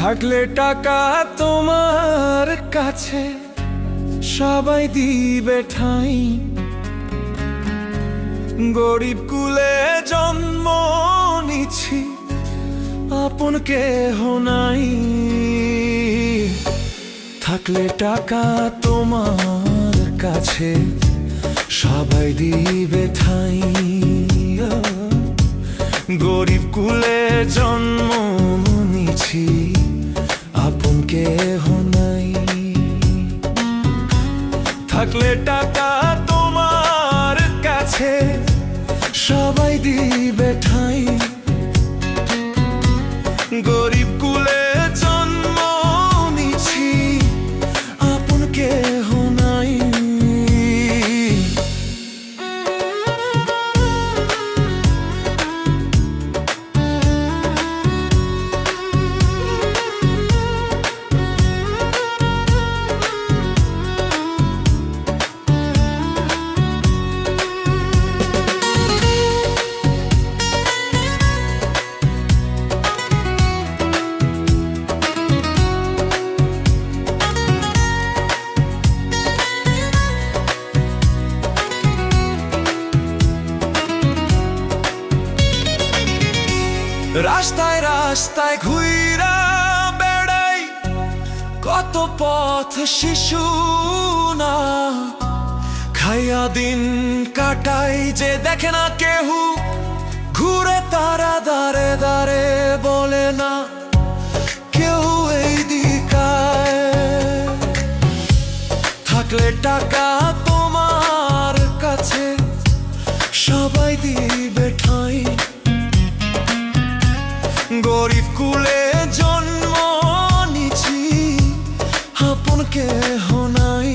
থাকলে টাকা তোমার কাছে সবাই দিবে ঠাঁই। গরিব কুলে জন্ম নিছি, আপন কেহ নাই। থাকলে টাকা তোমার কাছে সবাই দিবে ঠাঁই। গরিব কুলে জন্ম নিছি, আপন কেহ নাই। থাকলে টাকা তোমার কাছে সবাই দিবে ঠাঁই। গরিব কুলে জন্ম নিছি, আপন কেহ নাই। রাস্তায় রাস্তায় ঘুইরা বেড়াই, কত পথ শিশু না খাইয়া দিন কাটাই। যে দেখে না কেহু, ঘুরে তারা দাঁড়ে দাঁড়ে বলে না কেউ এই দিকায়। থাকলে টাকা তোমার কাছে সবাই দিবে ঠাঁই। গরিব কুলে জন্ম নিছি, আপন কেহ নাই।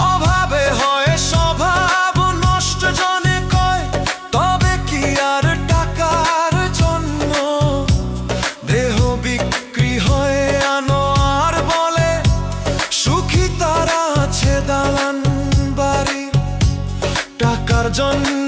অভাবে হয় স্বভাব নষ্ট জনে কয়, তবে কি আর টাকার জন্য দেহ বিক্রি হয় আনোয়ার বলে। সুখী তারা আছে দালান বাড়ি, টাকার জন্য